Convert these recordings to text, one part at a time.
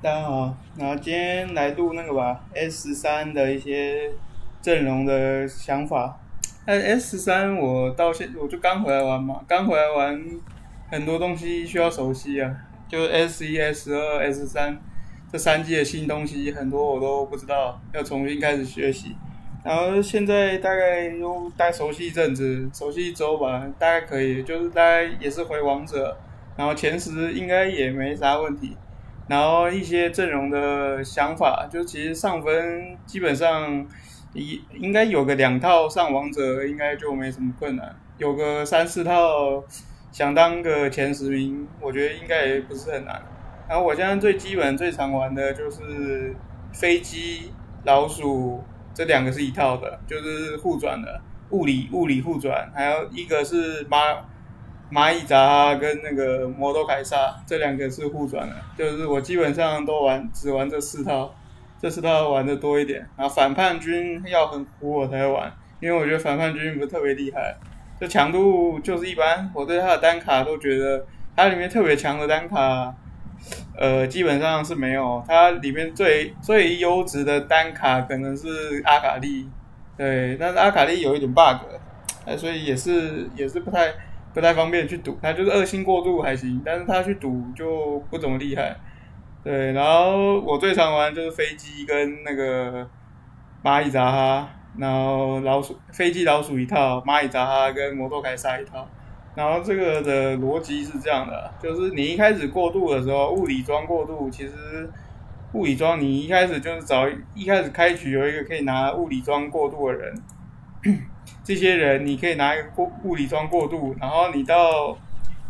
大家好，然后今天来录那个吧，S13的一些阵容的想法。S13我就刚回来玩嘛，刚回来玩很多东西需要熟悉啊，就 S1、S2、S3这3季的新东西很多我都不知道，要重新开始学习。然后现在大概熟悉一阵子，熟悉一周吧，大概可以，就是大概也是回王者，然后前十应该也没啥问题。然后一些阵容的想法，就其实上分基本上应该有个2套上王者，应该就没什么困难。有个3、4套想当个前10名，我觉得应该也不是很难。然后我现在最基本最常玩的就是飞机、老鼠这2个是一套的，就是互转的物理互转，还有一个是蚂蚁扎哈跟那个摩多凯撒这2个是互转的，就是我基本上都只玩这4套，这4套玩的多一点。然后反叛军要很糊我才会玩，因为我觉得反叛军不是特别厉害，这强度就是一般。我对他的单卡都觉得它里面特别强的单卡，基本上是没有。它里面最优质的单卡可能是阿卡丽，对，但是阿卡丽有一点 bug，所以也是不太方便去赌，他就是2星过渡还行，但是他去赌就不怎么厉害。对，然后我最常玩就是飞机跟那个蚂蚁扎哈，然后飞机老鼠一套，蚂蚁扎哈跟摩托凯撒一套。然后这个的逻辑是这样的，就是你一开始过渡的时候，物理装过渡，其实物理装你一开始就是一开始开局有一个可以拿物理装过渡的人。这些人你可以拿一个物理装过渡，然后你到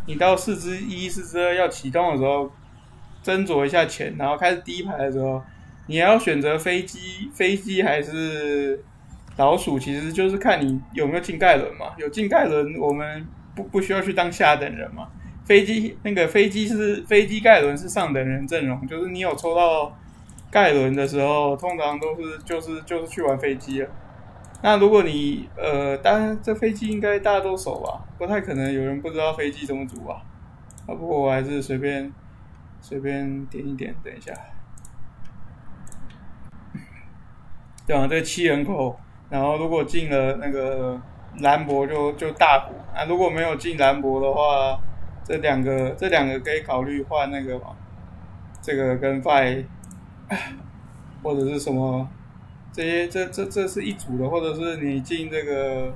4之1、4之2要启动的时候，斟酌一下钱，然后开始第一排的时候，你要选择飞机还是老鼠，其实就是看你有没有进盖伦嘛。有进盖伦，我们不需要去当下等人嘛。飞机盖伦是上等人阵容，就是你有抽到盖伦的时候，通常都是就是去玩飞机了。那如果你当然这飞机应该大家都熟吧，不太可能有人不知道飞机怎么组吧。不过我还是随便点一点，等一下。对啊，这7人口，然后如果进了那个兰博就大补啊，如果没有进兰博的话，这两个可以考虑换那个嘛，这个跟 Fi 或者是什么。这是一组的，或者是你进这个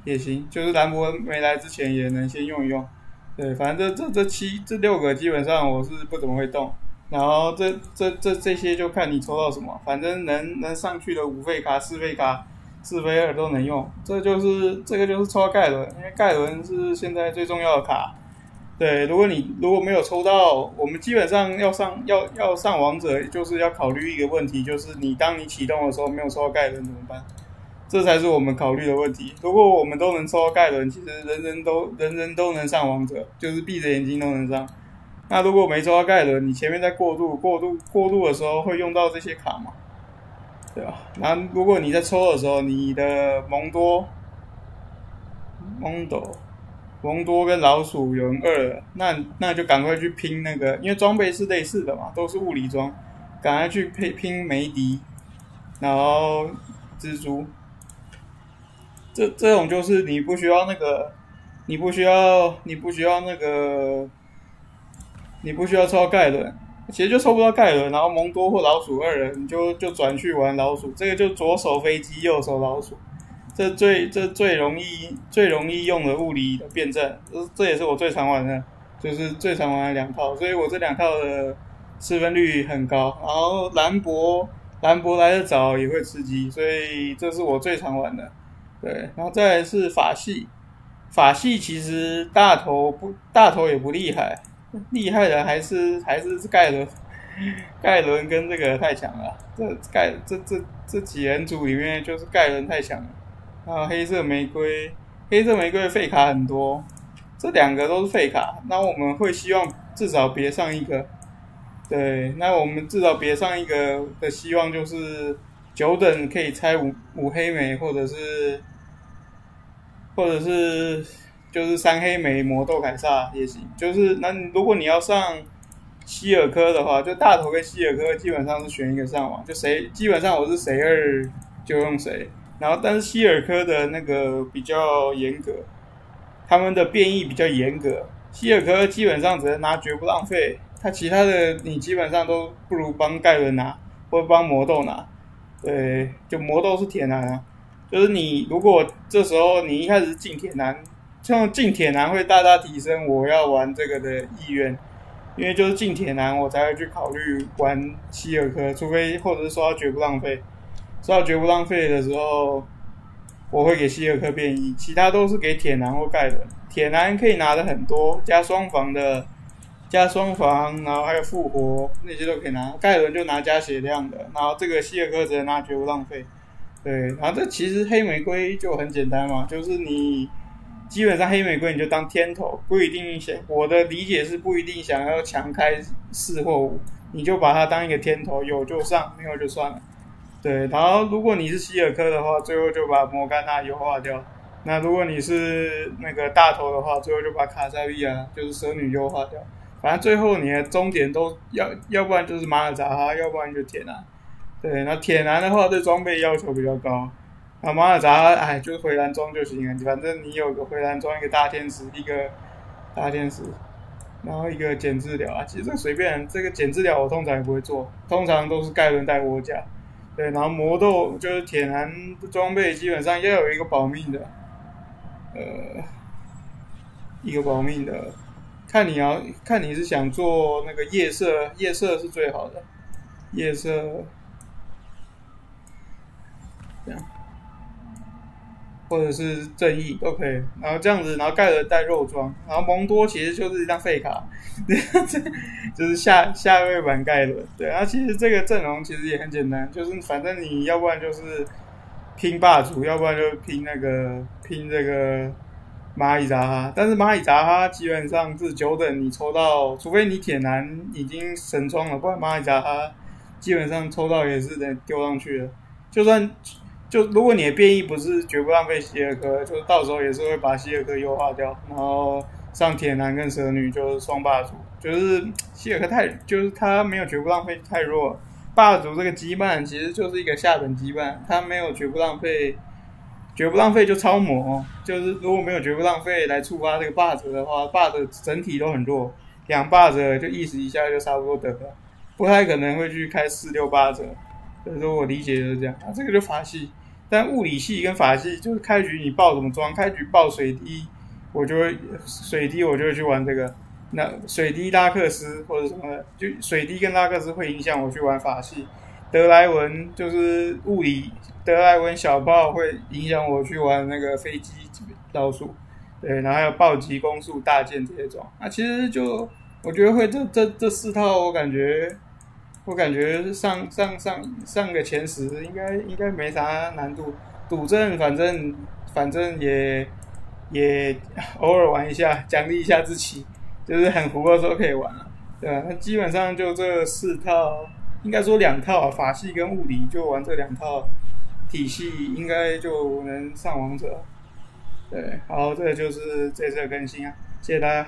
也行，就是兰博没来之前也能先用一用。对，反正这6个基本上我是不怎么会动，然后这些就看你抽到什么，反正能上去的5费卡、4费卡、4费2都能用。这个就是抽到盖伦，因为盖伦是现在最重要的卡。对，如果没有抽到，我们基本上要上王者，就是要考虑一个问题，就是当你启动的时候没有抽到盖伦怎么办？这才是我们考虑的问题。如果我们都能抽到盖伦，其实人人都能上王者，就是闭着眼睛都能上。那如果没抽到盖伦，你前面在过渡的时候会用到这些卡嘛？对吧？那如果你在抽的时候，你的蒙多跟老鼠有人2了，那就赶快去拼那个，因为装备是类似的嘛，都是物理装，赶快去拼梅迪，然后蜘蛛。这种就是你不需要抽到盖伦，其实就抽不到盖伦，然后蒙多或老鼠2人，你就转去玩老鼠，这个就左手飞机，右手老鼠。这最容易用的物理的辩证，这也是我最常玩的，就是最常玩的2套，所以我这2套的失分率很高。然后兰博来得早也会吃鸡，所以这是我最常玩的。对，然后再来是法系其实大头也不厉害，厉害的还是盖伦跟这个太强了。这几人组里面就是盖伦太强了。黑色玫瑰的废卡很多，这2个都是废卡，那我们会希望至少别上一个。对，那我们至少别上一个的希望就是9等可以拆5黑莓，或者是就是3黑莓魔豆凯撒也行。就是那如果你要上希尔科的话，就大头跟希尔科基本上是选一个上网，就谁基本上我是谁二就用谁。然后但是希尔科的那个比较严格，他们的变异比较严格。希尔科基本上只能拿绝不浪费，他其他的你基本上都不如帮盖伦拿，或帮魔豆拿。对，就魔豆是铁男啊，就是你如果这时候你一开始进铁男，像进铁男会大大提升我要玩这个的意愿，因为就是进铁男我才会去考虑玩希尔科，除非或者是说到绝不浪费，说到绝不浪费的时候，我会给希尔科变异，其他都是给铁男或盖伦。铁男可以拿的很多，加双防，然后还有复活那些都可以拿。盖伦就拿加血量的，然后这个希尔科只能拿绝不浪费。对，然后这其实黑玫瑰就很简单嘛，就是你基本上黑玫瑰你就当天头，不一定想，我的理解是不一定想要强开4或5，你就把它当一个天头，有就上，没有就算了。对，然后如果你是希尔科的话，最后就把摩甘娜优化掉。那如果你是那个大头的话，最后就把卡塞利亚就是蛇女优化掉。反正最后你的终点都要不然就是马尔扎哈，要不然就铁男。对，那铁男的话对装备要求比较高，那马尔扎哈就是回蓝装就行了，反正你有个回蓝装，一个大天使，然后一个减治疗啊，其实这随便，这个减治疗我通常也不会做，通常都是盖伦带我甲。对，然后魔豆就是铁男的装备基本上要有一个保命的，看你是想做那个夜色是最好的，夜色这样，或者是正义都可以。然后这样子，然后盖伦带肉装，然后蒙多其实就是一张废卡，就是下位版盖伦。对，然后其实这个阵容其实也很简单，就是反正你要不然就是拼霸主，要不然就拼这个蚂蚁扎哈，但是蚂蚁扎哈基本上是9等，你抽到，除非你铁男已经神装了，不然蚂蚁扎哈基本上抽到也是得丢上去了。就如果你的变异不是绝不浪费希尔科，就到时候也是会把希尔科优化掉，然后上铁男跟蛇女就是双霸主，就是希尔科就是他没有绝不浪费太弱了。霸主这个羁绊其实就是一个下等羁绊，他没有绝不浪费。绝不浪费就超模，就是如果没有绝不浪费来触发这个霸者的话，霸者整体都很弱，2霸者就意识一下就差不多得了，不太可能会去开4、6霸者。所以说我理解就是这样啊，这个就法系，但物理系跟法系就是开局你爆怎么装，开局爆水滴，我就会去玩这个，那水滴拉克斯或者什么的，就水滴跟拉克斯会影响我去玩法系。德莱文就是物理，德莱文小炮会影响我去玩那个飞机道术，对，然后还有暴击攻速大剑这些种。那其实就我觉得会这4套，我感觉上个前10应该没啥难度。赌阵反正也偶尔玩一下，奖励一下自己，就是很糊的时候可以玩了，对吧？那基本上就这4套。应该说2套法系跟物理就玩这2套体系，应该就能上王者。对，好，这就是这次的更新啊，谢谢大家。